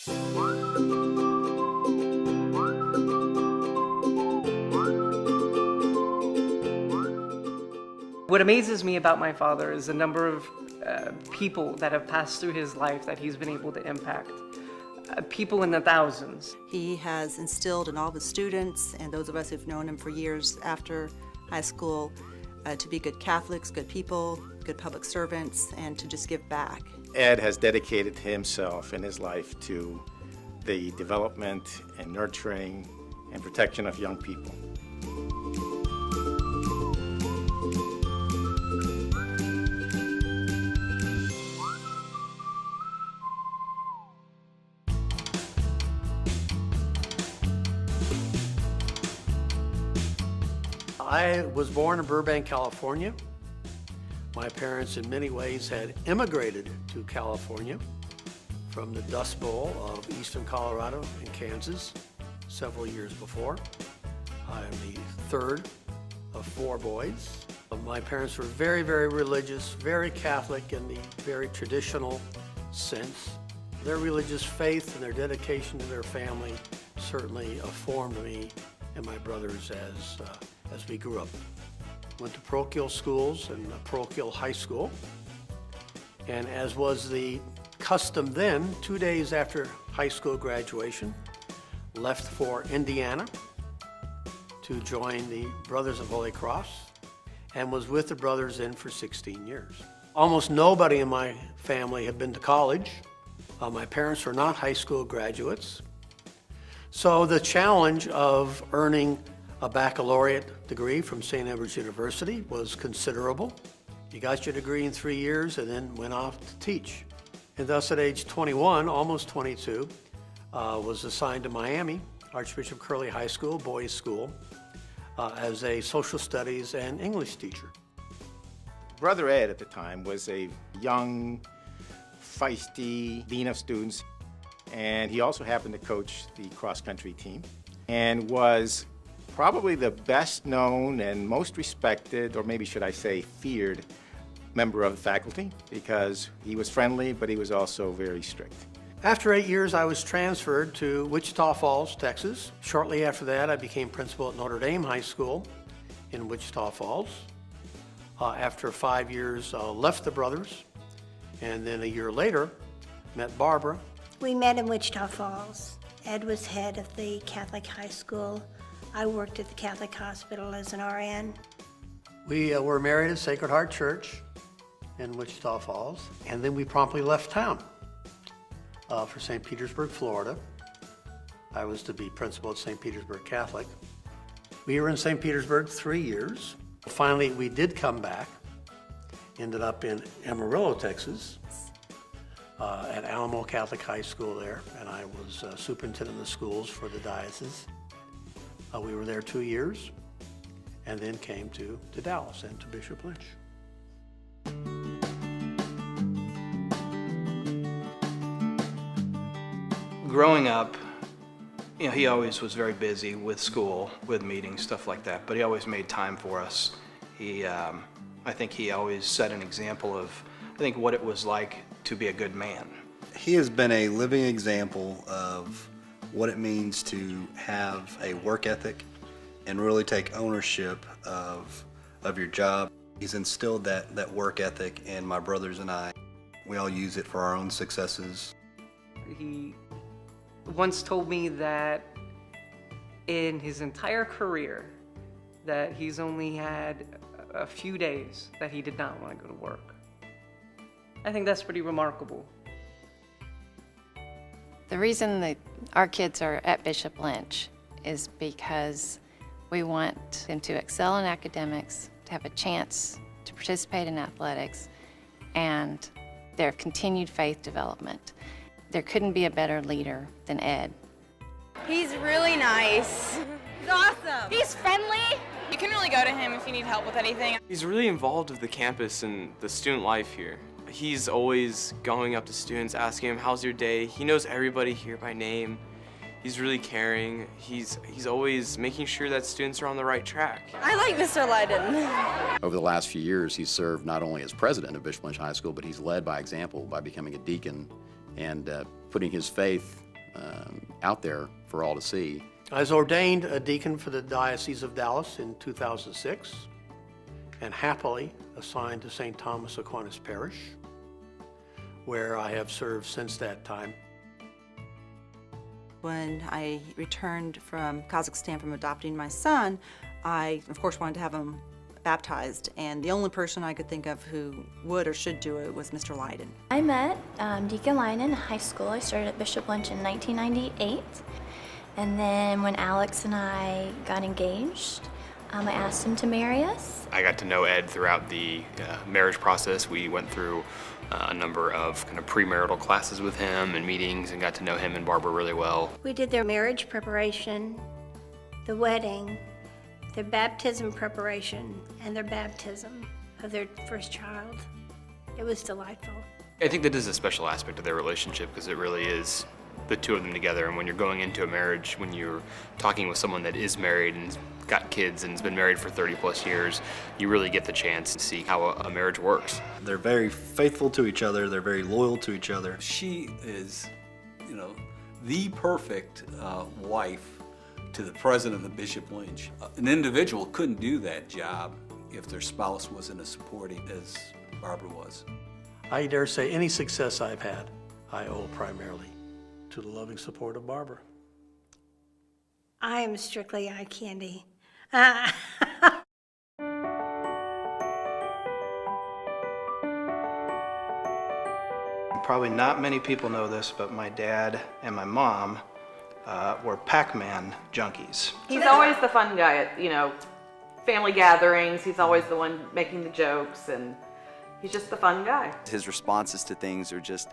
What amazes me about my father is the number of people that have passed through his life that he's been able to impact. People in the thousands. He has instilled in all the students and those of us who've known him for years after high school to be good Catholics, good people, good public servants, and to just give back. Ed has dedicated himself in his life to the development and nurturing and protection of young people. I was born in Burbank, California. My parents in many ways had immigrated to California from the Dust Bowl of eastern Colorado and Kansas several years before. I'm the third of 4 boys. My parents were very, very religious, very Catholic in the very traditional sense. Their religious faith and their dedication to their family certainly formed me and my brothers as we grew up. Went to parochial schools and a parochial high school. And as was the custom then, 2 days after high school graduation, left for Indiana to join the Brothers of Holy Cross and was with the brothers then for 16 years. Almost nobody in my family had been to college. My parents were not high school graduates. So the challenge of earning a baccalaureate degree from St. Edward's University was considerable. You got your degree in 3 years and then went off to teach. And thus at age 21, almost 22, was assigned to Miami, Archbishop Curley High School, boys' school, as a social studies and English teacher. Brother Ed at the time was a young, feisty dean of students, and he also happened to coach the cross-country team and was probably the best known and most respected, or maybe should I say feared, member of the faculty because he was friendly, but he was also very strict. After 8 years, I was transferred to Wichita Falls, Texas. Shortly after that, I became principal at Notre Dame High School in Wichita Falls. After 5 years, left the brothers, and then a year later, met Barbara. We met in Wichita Falls. Ed was head of the Catholic high school. I worked at the Catholic hospital as an RN. We were married at Sacred Heart Church in Wichita Falls, and then we promptly left town for St. Petersburg, Florida. I was to be principal at St. Petersburg Catholic. We were in St. Petersburg 3 years. Finally, we did come back, ended up in Amarillo, Texas, at Alamo Catholic High School there, and I was superintendent of the schools for the diocese. We were there 2 years, and then came to Dallas and to Bishop Lynch. Growing up, you know, he always was very busy with school, with meetings, stuff like that, but he always made time for us. I think he always set an example of, what it was like to be a good man. He has been a living example of what it means to have a work ethic and really take ownership of your job. He's instilled that work ethic in my brothers and I. We all use it for our own successes. He once told me that in his entire career that he's only had a few days that he did not want to go to work. I think that's pretty remarkable. The reason that our kids are at Bishop Lynch is because we want them to excel in academics, to have a chance to participate in athletics, and their continued faith development. There couldn't be a better leader than Ed. He's really nice. He's awesome. He's friendly. You can really go to him if you need help with anything. He's really involved with the campus and the student life here. He's always going up to students, asking them, how's your day? He knows everybody here by name. He's really caring. He's always making sure that students are on the right track. I like Mr. Leyden. Over the last few years, he's served not only as president of Bishop Lynch High School, but he's led by example by becoming a deacon and putting his faith out there for all to see. I was ordained a deacon for the Diocese of Dallas in 2006 and happily assigned to St. Thomas Aquinas Parish, where I have served since that time. When I returned from Kazakhstan from adopting my son, I, of course, wanted to have him baptized, and the only person I could think of who would or should do it was Mr. Leyden. I met Deacon Leyden in high school. I started at Bishop Lynch in 1998. And then when Alex and I got engaged, I asked him to marry us. I got to know Ed throughout the marriage process. We went through a number of kind of premarital classes with him and meetings and got to know him and Barbara really well. We did their marriage preparation, the wedding, their baptism preparation, and their baptism of their first child. It was delightful. I think that is a special aspect of their relationship because it really is the two of them together. And when you're going into a marriage, when you're talking with someone that is married and got kids and has been married for 30 plus years, you really get the chance to see how a marriage works. They're very faithful to each other. They're very loyal to each other. She is, the perfect wife to the president of Bishop Lynch. An individual couldn't do that job if their spouse wasn't as supporting as Barbara was. I dare say any success I've had, I owe primarily to the loving support of Barbara. I am strictly eye candy. Probably not many people know this, but my dad and my mom were Pac-Man junkies. He's always the fun guy at, family gatherings. He's always the one making the jokes, and he's just the fun guy. His responses to things are just,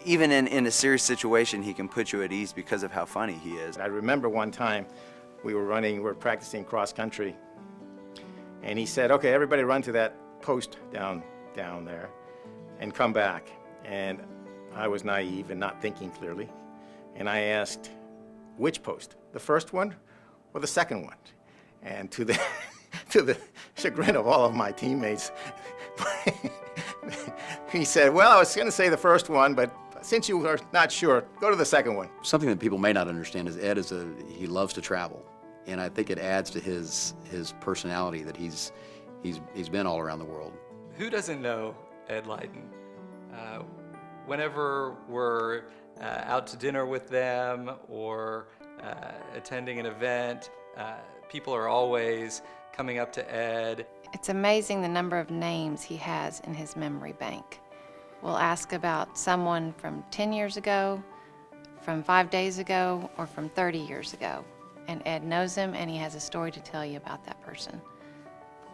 even in a serious situation, he can put you at ease because of how funny he is. I remember one time we were practicing cross country, and he said, okay, everybody run to that post down there and come back. And I was naive and not thinking clearly. And I asked, which post? The first one or the second one? And to the chagrin of all of my teammates, he said, well, I was going to say the first one, but since you are not sure, go to the second one. Something that people may not understand is Ed he loves to travel. And I think it adds to his personality that he's been all around the world. Who doesn't know Ed Leyden? Whenever we're out to dinner with them or attending an event, people are always coming up to Ed. It's amazing the number of names he has in his memory bank. We'll ask about someone from 10 years ago, from 5 days ago, or from 30 years ago. And Ed knows him, and he has a story to tell you about that person.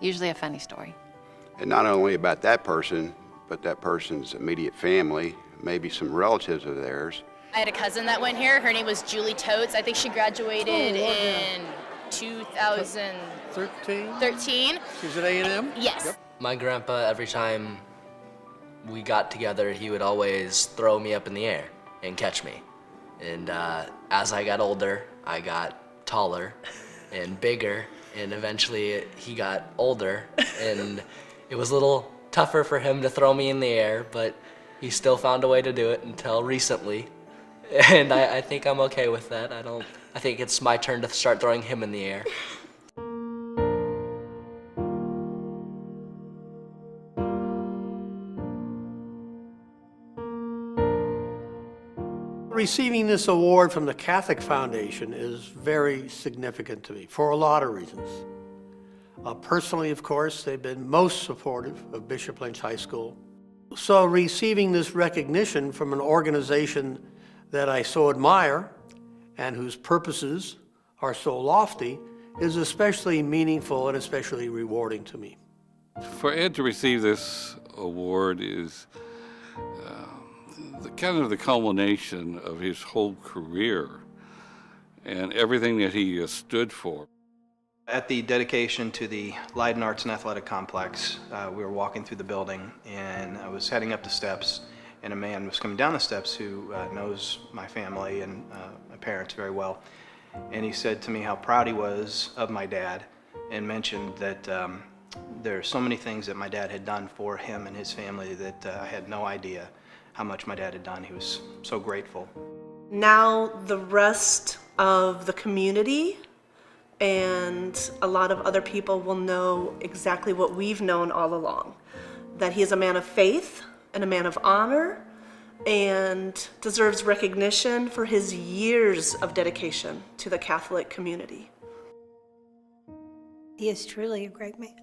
Usually a funny story. And not only about that person, but that person's immediate family, maybe some relatives of theirs. I had a cousin that went here. Her name was Julie Totes. I think she graduated in 2013. She's at A&M? Yes. Yep. My grandpa, every time we got together, he would always throw me up in the air and catch me. And as I got older, I got taller and bigger, and eventually he got older, and it was a little tougher for him to throw me in the air, but he still found a way to do it until recently. And I think I'm okay with that. I think it's my turn to start throwing him in the air. Receiving this award from the Catholic Foundation is very significant to me for a lot of reasons. Personally, of course, they've been most supportive of Bishop Lynch High School. So receiving this recognition from an organization that I so admire and whose purposes are so lofty is especially meaningful and especially rewarding to me. For Ed to receive this award is kind of the culmination of his whole career and everything that he stood for. At the dedication to the Leyden Arts and Athletic Complex, we were walking through the building, and I was heading up the steps, and a man was coming down the steps who knows my family and my parents very well. And he said to me how proud he was of my dad, and mentioned that there are so many things that my dad had done for him and his family that I had no idea how much my dad had done. He was so grateful. Now the rest of the community and a lot of other people will know exactly what we've known all along, that he is a man of faith and a man of honor and deserves recognition for his years of dedication to the Catholic community. He is truly a great man.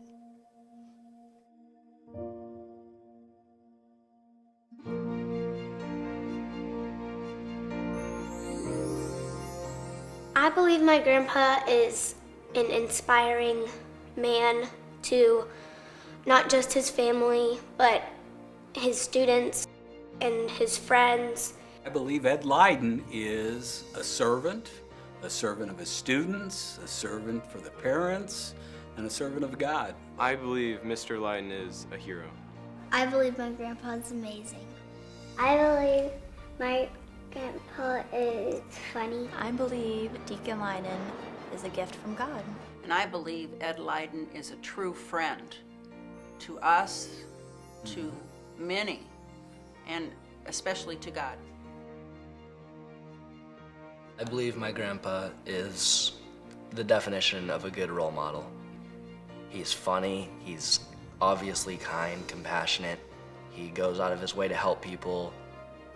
I believe my grandpa is an inspiring man to not just his family, but his students and his friends. I believe Ed Leyden is a servant of his students, a servant for the parents, and a servant of God. I believe Mr. Leyden is a hero. I believe my grandpa is amazing. I believe my grandpa is funny. I believe Deacon Leyden is a gift from God. And I believe Ed Leyden is a true friend to us, to many, and especially to God. I believe my grandpa is the definition of a good role model. He's funny, he's obviously kind, compassionate. He goes out of his way to help people.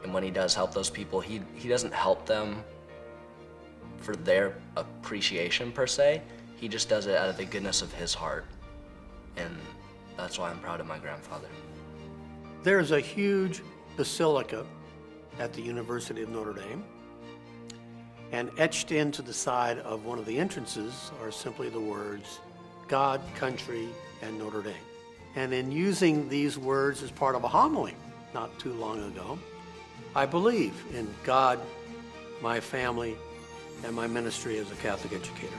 And when he does help those people, he doesn't help them for their appreciation per se. He just does it out of the goodness of his heart. And that's why I'm proud of my grandfather. There's a huge basilica at the University of Notre Dame. And etched into the side of one of the entrances are simply the words, God, country, and Notre Dame. And in using these words as part of a homily not too long ago, I believe in God, my family, and my ministry as a Catholic educator.